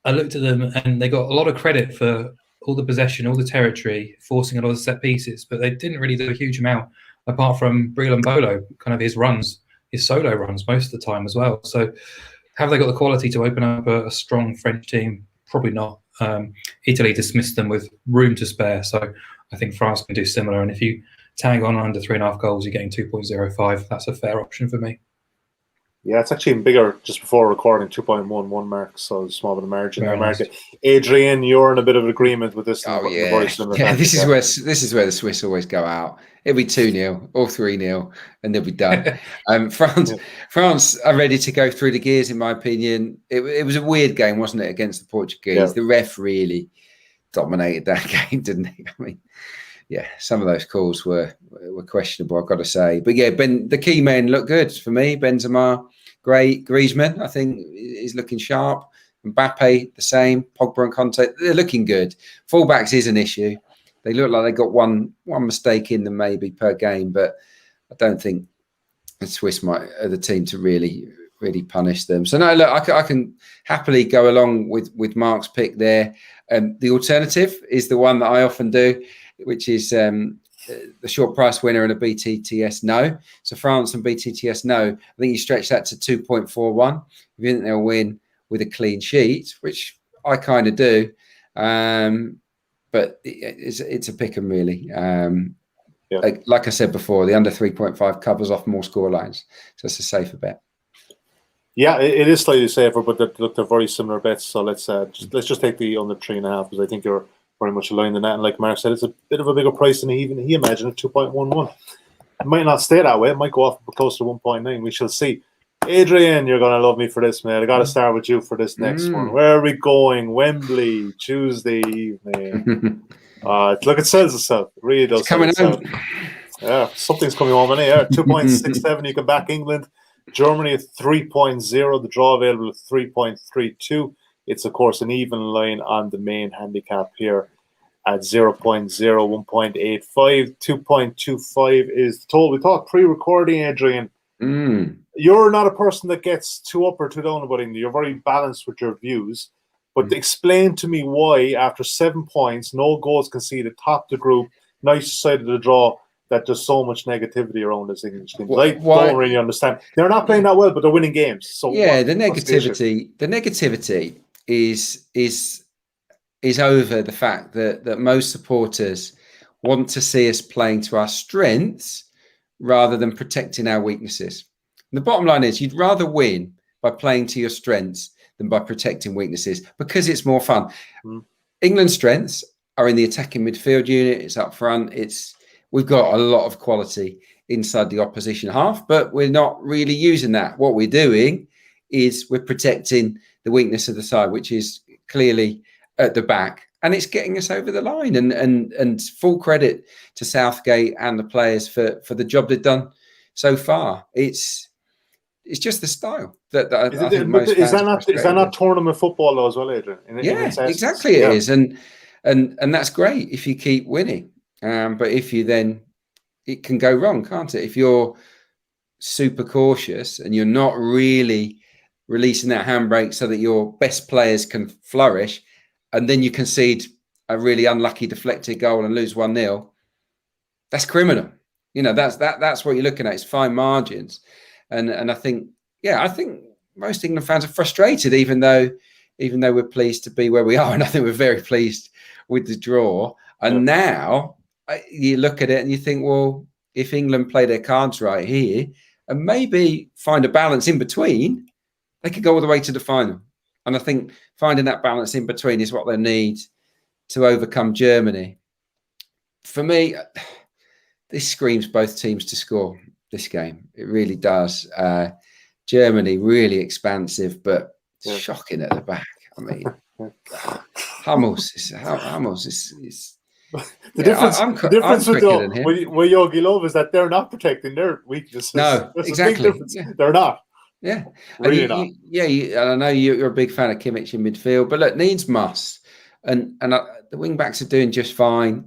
I looked at them and they got a lot of credit for all the possession, all the territory, forcing a lot of set pieces, but they didn't really do a huge amount apart from Breel and Bolo, kind of his solo runs most of the time as well. So have they got the quality to open up a strong French team? Probably not. Italy dismissed them with room to spare. So I think France can do similar. And if you tag on under 3.5 goals, you're getting 2.05. That's a fair option for me. Yeah, it's actually even bigger just before recording, 2.11 mark, so small bit of margin there, Very nice. market. Adrian, you're in a bit of agreement with this. Oh the yeah, very similar yeah. tactic This is where the Swiss always go out. It'll be 2-0 or 3-0, and they'll be done. France are ready to go through the gears, in my opinion. It was a weird game, wasn't it, against the Portuguese? Yeah. The ref really dominated that game, didn't he? I mean, yeah, some of those calls were questionable, I've got to say. But yeah, the key men look good for me. Benzema, great. Griezmann, I think, is looking sharp. Mbappe, the same. Pogba and Conte, they're looking good. Fullbacks is an issue. They look like they got one mistake in them maybe per game, but I don't think the Swiss are the team to really punish them. So no, look, I can happily go along with Mark's pick there. The alternative is the one that I often do, which is the short price winner and a BTTS no. So France and BTTS no. I think you stretch that to 2.41. If you think they'll win with a clean sheet, which I kind of do, but it's a pick 'em really. Like I said before, the under 3.5 covers off more score lines, so it's a safer bet. Yeah, it is slightly safer, but they're very similar bets. So let's just take the under 3.5, because I think you're very much aligned in that. And like Mark said, it's a bit of a bigger price than he imagined at 2.11. It might not stay that way. It might go off close to 1.9. We shall see. Adrian, you're gonna love me for this, man. I got to start with you for this next one. Where are we going? Wembley, Tuesday evening. Look, it sells itself. It really does. It's coming out. Yeah, something's coming home in here. 2.67. You can back England. Germany at 3.0. The draw available at 3.32. It's, of course, an even line on the main handicap here at 0.0, 1.85. 2.25 is the total. We thought pre-recording, Adrian. You're not a person that gets too up or too down about England. You're very balanced with your views. But explain to me why, after 7 points, no goals conceded, top the group, nice side of the draw, that there's so much negativity around this English team. I don't really understand. They're not playing that well, but they're winning games. So yeah, the negativity is over the fact that most supporters want to see us playing to our strengths rather than protecting our weaknesses. And the bottom line is, you'd rather win by playing to your strengths than by protecting weaknesses, because it's more fun. England's strengths are in the attacking midfield unit. It's up front. We've got a lot of quality inside the opposition half, but we're not really using that. What we're doing is we're protecting the weakness of the side, which is clearly at the back, and it's getting us over the line. And full credit to Southgate and the players for the job they've done so far. It's just the style that I think most is that not tournament football though as well, Adrian? Exactly. It is, and that's great if you keep winning. But if you then, it can go wrong, can't it? If you're super cautious and you're not really releasing that handbrake so that your best players can flourish, and then you concede a really unlucky deflected goal and lose 1-0, that's criminal. That's what you're looking at. It's fine margins. And I think most England fans are frustrated, even though we're pleased to be where we are. And I think we're very pleased with the draw. And now you look at it and you think, well, if England play their cards right here and maybe find a balance in between, they could go all the way to the final. And I think finding that balance in between is what they need to overcome Germany. For me, this screams both teams to score this game. It really does. Germany really expansive, but shocking at the back. I mean, Hummels is the difference with Yogi Löw is that they're not protecting their weaknesses. No, There's exactly. A big difference. They're not. Yeah, really not. And I know you're a big fan of Kimmich in midfield, but look, needs must, and the wing backs are doing just fine.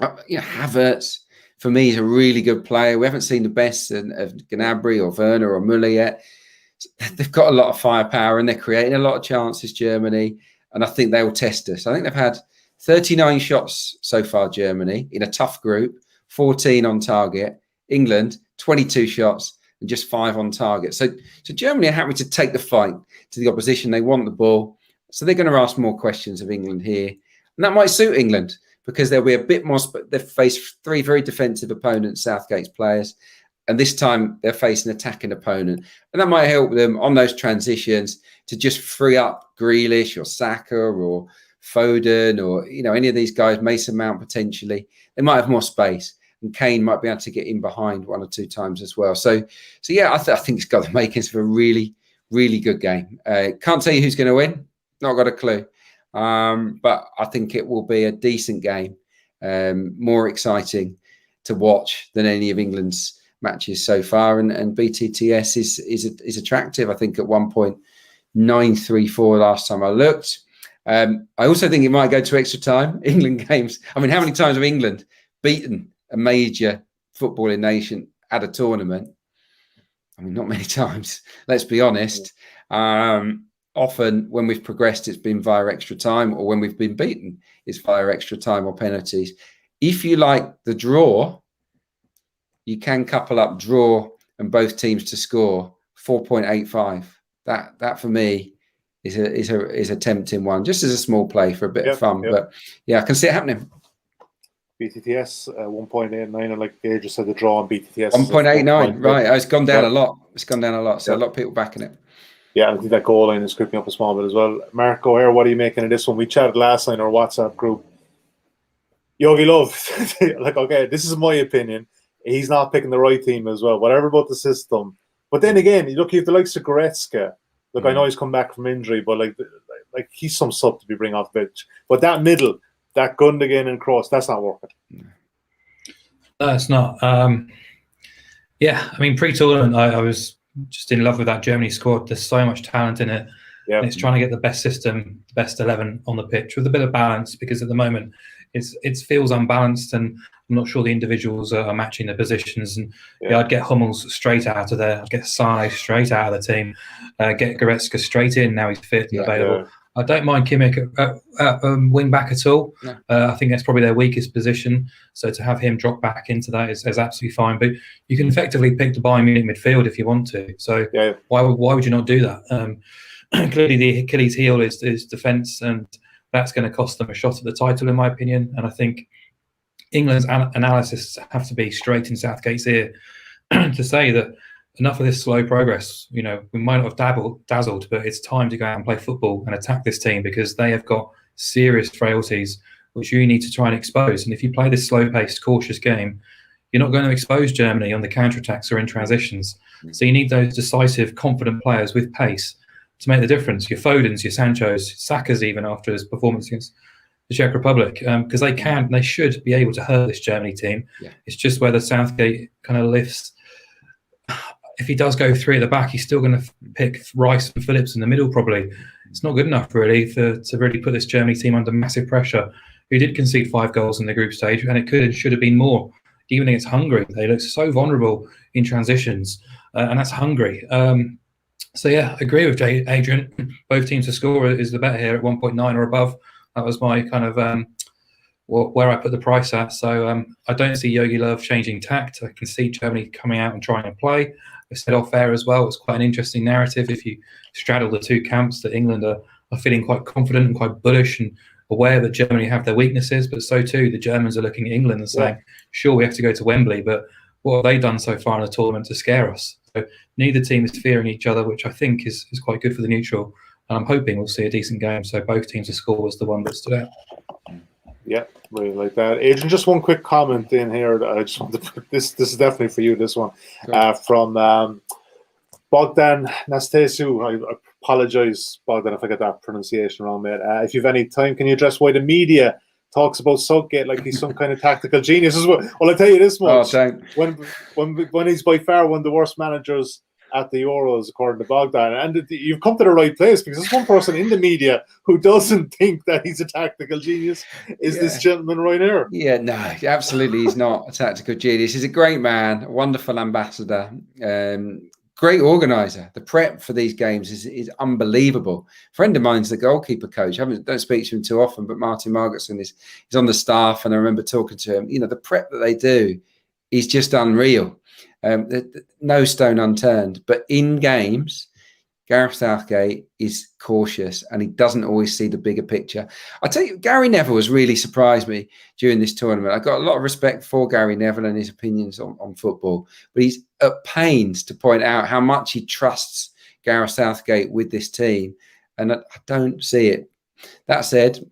Havertz, for me, is a really good player. We haven't seen the best of Gnabry or Werner or Müller yet. They've got a lot of firepower and they're creating a lot of chances, Germany, and I think they will test us. I think they've had 39 shots so far, Germany, in a tough group, 14 on target. England, 22 shots and just 5 on target. So Germany are happy to take the fight to the opposition. They want the ball. So they're going to ask more questions of England here. And that might suit England because there'll be a bit more. They've faced 3 very defensive opponents, Southgate's players. And this time they're facing an attacking opponent. And that might help them on those transitions to just free up Grealish or Saka or Foden or, any of these guys, Mason Mount potentially. They might have more space. And Kane might be able to get in behind 1 or 2 times as well. So yeah, I think it's got the makings for a really, really good game. Can't tell you who's going to win. Not got a clue. But I think it will be a decent game. More exciting to watch than any of England's matches so far, and BTTS is attractive. I think at 1.934 last time I looked. I also think it might go to extra time. England games. I mean, how many times have England beaten a major footballing nation at a tournament? I mean, not many times. Let's be honest. Often when we've progressed, it's been via extra time, or when we've been beaten, it's via extra time or penalties. If you like the draw, you can couple up draw and both teams to score 4.85. That for me is a tempting one, just as a small play for a bit of fun. Yep. But yeah, I can see it happening. BTTS 1.89, and like Adrian said, the draw on BTTS 1.89. Right, it's gone down a lot. It's gone down a lot. So a lot of people backing it. Yeah, I think that goal line is creeping up a small bit as well. Marco here, what are you making of this one? We chatted last night in our WhatsApp group. Yogi Love, like, okay, this is my opinion. He's not picking the right team as well. Whatever about the system. But then again, look, you have the likes of Goretzka. Look, I know he's come back from injury, but like he's some sub to be bring off the pitch. But that middle, that Gundogan and Kroos, that's not working. No, it's not. Yeah, I mean, pre-tournament, I was just in love with that Germany squad. There's so much talent in it. Yep. And it's trying to get the best system, the best 11 on the pitch with a bit of balance, because at the moment it feels unbalanced, and I'm not sure the individuals are matching their positions. And I'd get Hummels straight out of there. I'd get Sane straight out of the team. Get Goretzka straight in. Now he's fit and available. Yeah. I don't mind Kimmich at wing back at all. No. I think that's probably their weakest position. So to have him drop back into that is absolutely fine. But you can effectively pick the Bayern Munich midfield if you want to. So why would you not do that? Clearly the Achilles heel is defence, and that's going to cost them a shot at the title, in my opinion. And I think England's analysis have to be straight in Southgate's ear to say that enough of this slow progress. We might not have dazzled, but it's time to go out and play football and attack this team, because they have got serious frailties which you need to try and expose. And if you play this slow-paced, cautious game, you're not going to expose Germany on the counter-attacks or in transitions. So you need those decisive, confident players with pace to make the difference. Your Fodens, your Sanchos, Saka's even after his performance against the Czech Republic, because they should be able to hurt this Germany team. Yeah. It's just whether Southgate kind of lifts. If he does go 3 at the back, he's still going to pick Rice and Phillips in the middle, probably. It's not good enough, really, to really put this Germany team under massive pressure, who did concede 5 goals in the group stage, and it could and should have been more. Even against Hungary, they look so vulnerable in transitions, and that's Hungary. So, yeah, I agree with Adrian. Both teams to score is the bet here at 1.9 or above. That was my kind of where I put the price at. So I don't see Yogi Löw changing tact. I can see Germany coming out and trying to play. I said off air as well, it's quite an interesting narrative if you straddle the two camps, that England are feeling quite confident and quite bullish and aware that Germany have their weaknesses, but so too the Germans are looking at England and saying, sure, we have to go to Wembley, but what have they done so far in the tournament to scare us? So neither team is fearing each other, which I think is quite good for the neutral. And I'm hoping we'll see a decent game. So both teams to score was the one that stood out. Yeah, really like that. Adrian, just one quick comment in here. That I just want to put this is definitely for you, this one. From Bogdan Nastasiu. I apologize, Bogdan, if I get that pronunciation wrong, mate. If you have any time, can you address why the media talks about Southgate like he's some kind of tactical genius as well? Well, I'll tell you this much. When he's by far one of the worst managers at the Euros, according to Bogdan. And you've come to the right place, because there's one person in the media who doesn't think that he's a tactical genius, is this gentleman right here. Yeah, no, absolutely he's not a tactical genius. He's a great man, a wonderful ambassador, great organizer. The prep for these games is unbelievable. A friend of mine's the goalkeeper coach. I don't speak to him too often, but Martin Margetson is on the staff, and I remember talking to him. The prep that they do is just unreal. No stone unturned. But in games, Gareth Southgate is cautious and he doesn't always see the bigger picture. I tell you, Gary Neville has really surprised me during this tournament. I got a lot of respect for Gary Neville and his opinions on football, but he's at pains to point out how much he trusts Gareth Southgate with this team, and I don't see it. That said,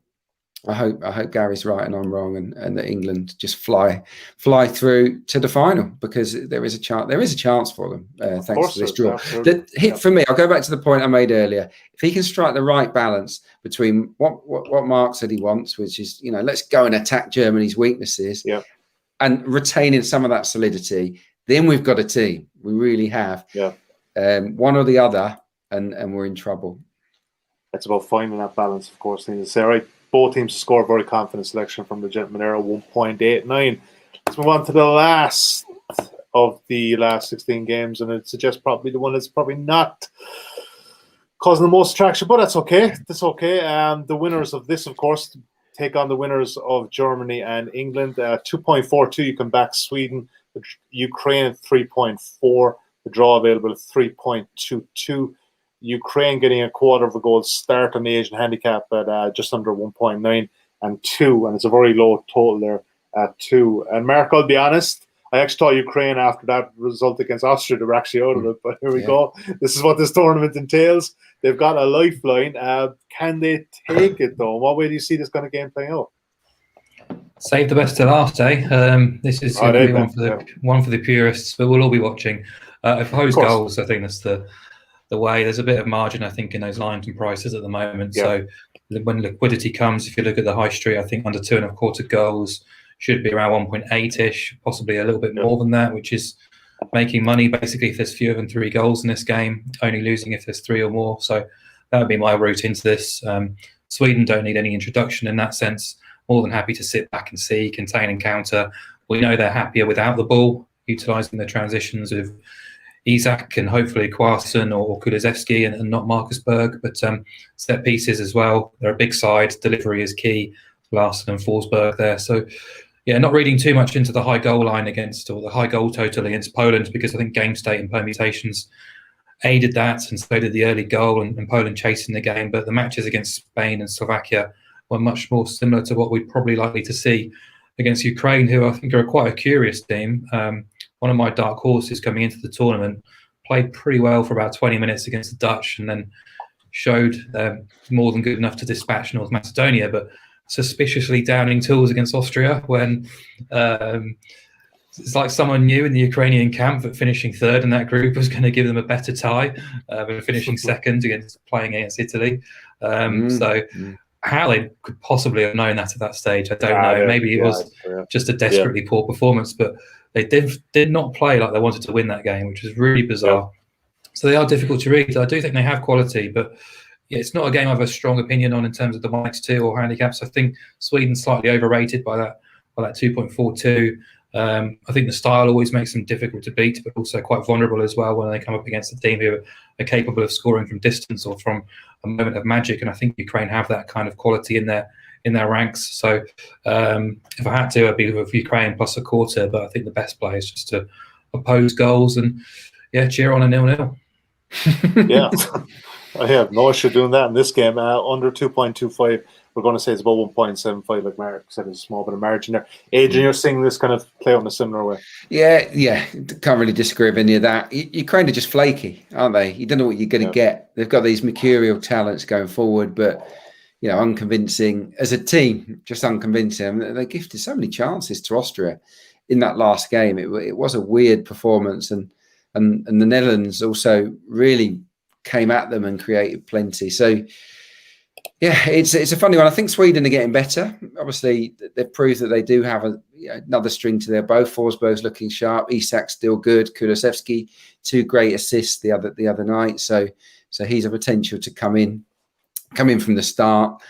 I hope Gary's right and I'm wrong, and that England just fly through to the final, because there is a chance for them thanks to this draw. For me, I'll go back to the point I made earlier. If he can strike the right balance between what Mark said he wants, which is, let's go and attack Germany's weaknesses, and retaining some of that solidity, then we've got a team. We really have. One or the other, and we're in trouble. It's about finding that balance, of course. Thing to say, right? Both teams score a very confident selection from the gentleman era, 1.89. Let's move on to the last of the last 16 games, and it suggests probably the one that's probably not causing the most attraction, but that's okay. That's okay. The winners of this, of course, take on the winners of Germany and England. 2.42, you can back Sweden. Ukraine at 3.4. The draw available at 3.22. Ukraine getting a quarter of a goal start on the Asian handicap at just under 1.9 and 2, and it's a very low total there at 2. And Mark, I'll be honest, I actually thought Ukraine, after that result against Austria, they were actually out of it, but here we go. This is what this tournament entails. They've got a lifeline. Can they take it, though? What way do you see this kind of game playing out? Save the best to last, eh? This is going to be one for the purists, but we'll all be watching. Opposed goals, I think that's the way. There's a bit of margin, I think, in those lines and prices at the moment. So when liquidity comes, if you look at the high street, I think under 2.25 goals should be around 1.8-ish, possibly a little bit more than that, which is making money basically if there's fewer than 3 goals in this game, only losing if there's 3 or more. So that would be my route into this. Sweden don't need any introduction in that sense. More than happy to sit back and see, contain and counter. We know they're happier without the ball, utilising the transitions of Isak and hopefully Kvarsson or Kulusevski and not Marcus Berg, but set pieces as well. They're a big side. Delivery is key. Larsen and Forsberg there. So, not reading too much into the high goal line against, or the high goal total against Poland, because I think game state and permutations aided that, and so did the early goal and Poland chasing the game. But the matches against Spain and Slovakia were much more similar to what we'd probably likely to see against Ukraine, who I think are quite a curious team. One of my dark horses coming into the tournament played pretty well for about 20 minutes against the Dutch, and then showed more than good enough to dispatch North Macedonia, but suspiciously downing tools against Austria when it's like someone knew in the Ukrainian camp that finishing third in that group was going to give them a better tie than finishing second playing against Italy. How they could possibly have known that at that stage, I don't know. Maybe it was just a desperately poor performance, but they did not play like they wanted to win that game, which was really bizarre. So they are difficult to read. I do think they have quality, but it's not a game I have a strong opinion on in terms of the -2 or handicaps. I think Sweden's slightly overrated by that 2.42. I think the style always makes them difficult to beat, but also quite vulnerable as well when they come up against a team who are capable of scoring from distance or from a moment of magic. And I think Ukraine have that kind of quality in their ranks. So if I had to, I'd be with Ukraine plus a quarter, but I think the best play is just to oppose goals and cheer on a 0-0. I have no issue doing that in this game. Under 2.25, we're going to say it's about 1.75, like Mark said, there's a small bit of margin there. Adrian, you're seeing this kind of play out in a similar way. Yeah, can't really disagree with any of that. Ukraine are just flaky, aren't they? You don't know what you're going to get. They've got these mercurial talents going forward, but unconvincing as a team, just unconvincing. They gifted so many chances to Austria in that last game. It was a weird performance, and the Netherlands also really came at them and created plenty. So it's a funny one. I think Sweden are getting better. Obviously, they've proved that they do have another string to their bow. Forsberg's looking sharp. Isak's still good. Kulusevski, 2 great assists the other night. So he's a potential to come in from the start.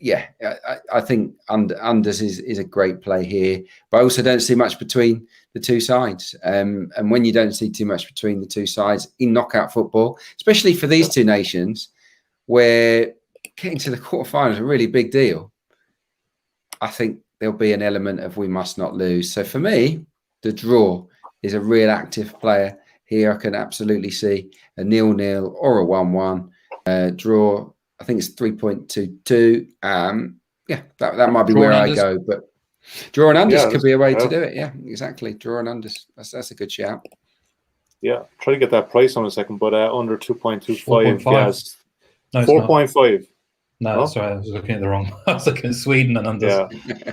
I think unders is a great play here, but I also don't see much between the two sides. And when you don't see too much between the two sides in knockout football, especially for these two nations, where getting to the quarterfinals is a really big deal, I think there'll be an element of we must not lose. So for me, the draw is a real active player here. I can absolutely see a 0-0 or a 1-1 draw. I think it's 3.22. Yeah, that might be Draw where I unders. go, but draw and unders Yeah, could be a way to do it. Yeah, exactly. Draw and unders. That's a good shout. Yeah, try to get that price on a second, but under 2.25. 4.5. Yes, No, it's not. 4.5. No, sorry, I was looking at the wrong. I was looking at Sweden and unders. Yeah,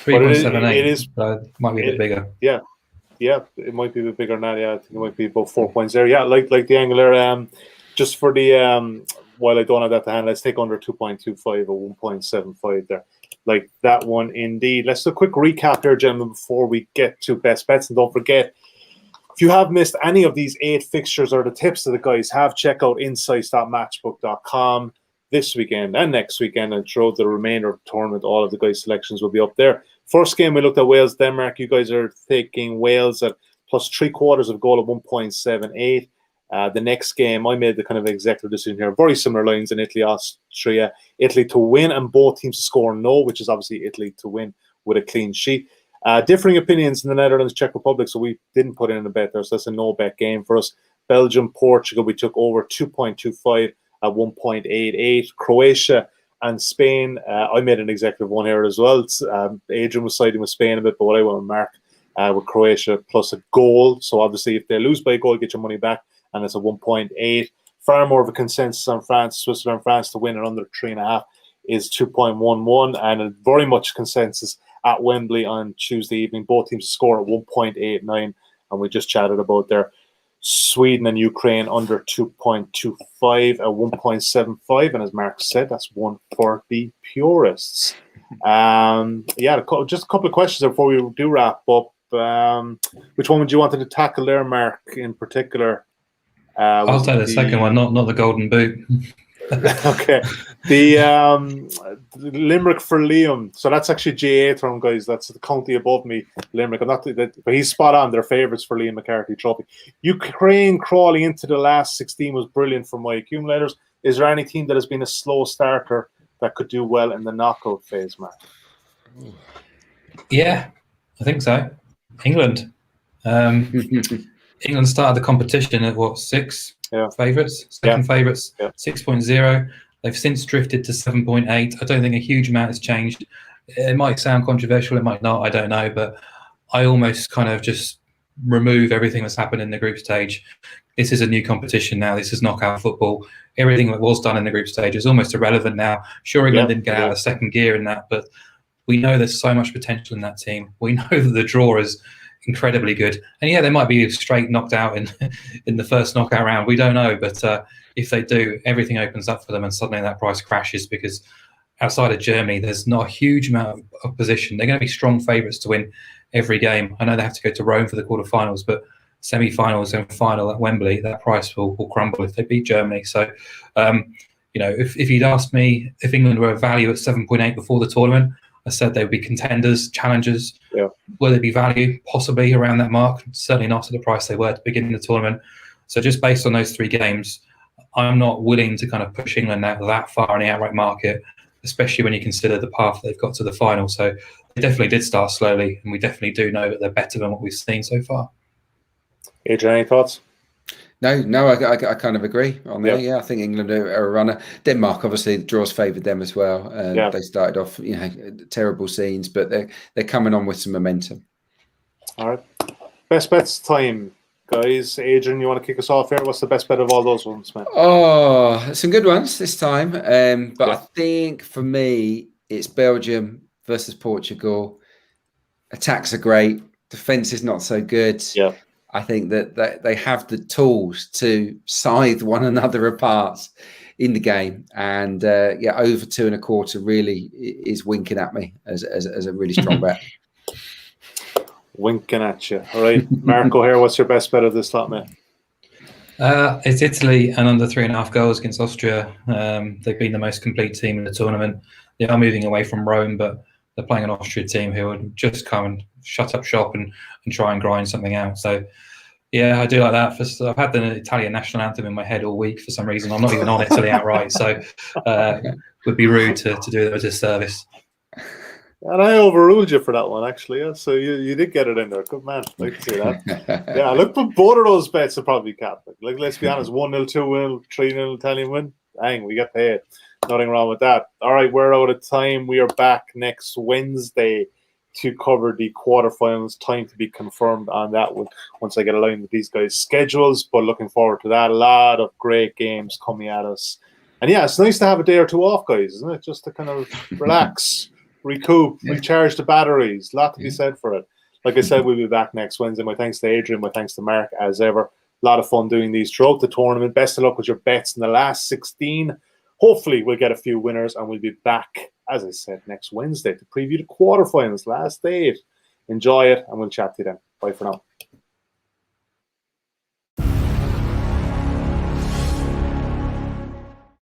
3.78. it is. So might be a bit bigger. Yeah, it might be a bit bigger than that. Yeah, I think it might be about 4.0. Yeah, like the angler. Just for the while I don't have that to hand, let's take under 2.25 or 1.75 there. Like that one, indeed. Let's do a quick recap here, gentlemen, before we get to best bets. And don't forget, if you have missed any of these 8 fixtures or the tips that the guys have, check out insights.matchbook.com this weekend and next weekend, and throughout the remainder of the tournament, all of the guys' selections will be up there. First game, we looked at Wales, Denmark. You guys are taking Wales at plus 3/4 of goal at 1.78. The next game, I made the kind of executive decision here. Very similar lines in Italy, Austria. Italy to win and both teams to score no, which is obviously Italy to win with a clean sheet. Differing opinions in the Netherlands, Czech Republic, so we didn't put in a bet there, so that's a no-bet game for us. Belgium, Portugal, we took over 2.25 at 1.88. Croatia and Spain, I made an executive one here as well. Adrian was siding with Spain a bit, but what I went with Mark with Croatia plus a goal. So obviously if they lose by a goal, get your money back, and it's a 1.8. Far more of a consensus on France, Switzerland, France to win at under 3.5 is 2.11, and a very much consensus at Wembley on Tuesday evening. Both teams score at 1.89, and we just chatted about their Sweden and Ukraine under 2.25 at 1.75, and as Mark said, that's one for the purists. Just a couple of questions before we do wrap up. Which one would you want to tackle there, Mark, in particular? I'll take the second one, not the golden boot. Okay, the Limerick for Liam. So that's actually GA term, guys. That's the county above me, Limerick. I'm not, but he's spot on. They're favourites for Liam McCarthy Trophy. Ukraine crawling into the last 16 was brilliant for my accumulators. Is there any team that has been a slow starter that could do well in the knockout phase, Mark? Yeah, I think so. England. England started the competition at what, 6 favourites, second favourites, 6.0. They've since drifted to 7.8. I don't think a huge amount has changed. It might sound controversial, it might not, I don't know, but I almost kind of just remove everything that's happened in the group stage. This is a new competition now. This is knockout football. Everything that was done in the group stage is almost irrelevant now. Sure, England didn't get out of second gear in that, but we know there's so much potential in that team. We know that the draw is incredibly good, and yeah, they might be straight knocked out in the first knockout round. We don't know, but if they do, everything opens up for them, and suddenly that price crashes because outside of Germany, there's not a huge amount of opposition. They're going to be strong favourites to win every game. I know they have to go to Rome for the quarterfinals, but semi-finals and final at Wembley, that price will crumble if they beat Germany. So, if you'd asked me if England were a value at 7.8 before the tournament, I said they would be contenders, challengers. Yeah. Will they be value? Possibly around that mark. Certainly not at the price they were at the beginning of the tournament. So just based on those 3 games, I'm not willing to kind of push England out that far in the outright market, especially when you consider the path they've got to the final. So they definitely did start slowly, and we definitely do know that they're better than what we've seen so far. Adrian, any thoughts? No, I kind of agree on that. Yeah, I think England are a runner. Denmark, obviously, the draws favoured them as well. They started off, terrible scenes, but they're coming on with some momentum. All right, best bets time, guys. Adrian, you want to kick us off here? What's the best bet of all those ones, man? Oh, some good ones this time. But I think for me, it's Belgium versus Portugal. Attacks are great. Defence is not so good. Yeah. I think that they have the tools to scythe one another apart in the game, and over 2.25 really is winking at me as a really strong bet. Winking at you. All right, Marco here. What's your best bet of this lot, man? It's Italy and under 3.5 goals against Austria. They've been the most complete team in the tournament. They are moving away from Rome, but they're playing an Austria team who would just come and shut up shop and try and grind something out. So, yeah, I do like that. I've had the Italian national anthem in my head all week for some reason. I'm not even on Italy outright, so it would be rude to do them a disservice. And I overruled you for that one, actually. Yeah? So you did get it in there. Good man. Like to see that. Yeah, look, but both of those bets will probably be capped. Like, let's be honest, 1-0, 2-0, 3-0 Italian win. Dang, we get paid. Nothing wrong with that. All right, we're out of time. We are back next Wednesday to cover the quarterfinals. Time to be confirmed on that one once I get aligned with these guys' schedules. But looking forward to that. A lot of great games coming at us. And yeah, it's nice to have a day or two off, guys, isn't it? Just to kind of relax, recoup, recharge the batteries. A lot to be said for it. Like I said, we'll be back next Wednesday. My thanks to Adrian. My thanks to Mark, as ever. A lot of fun doing these throughout the tournament. Best of luck with your bets in the last 16. Hopefully, we'll get a few winners, and we'll be back, as I said, next Wednesday to preview the quarterfinals, last 8. Enjoy it, and we'll chat to you then. Bye for now.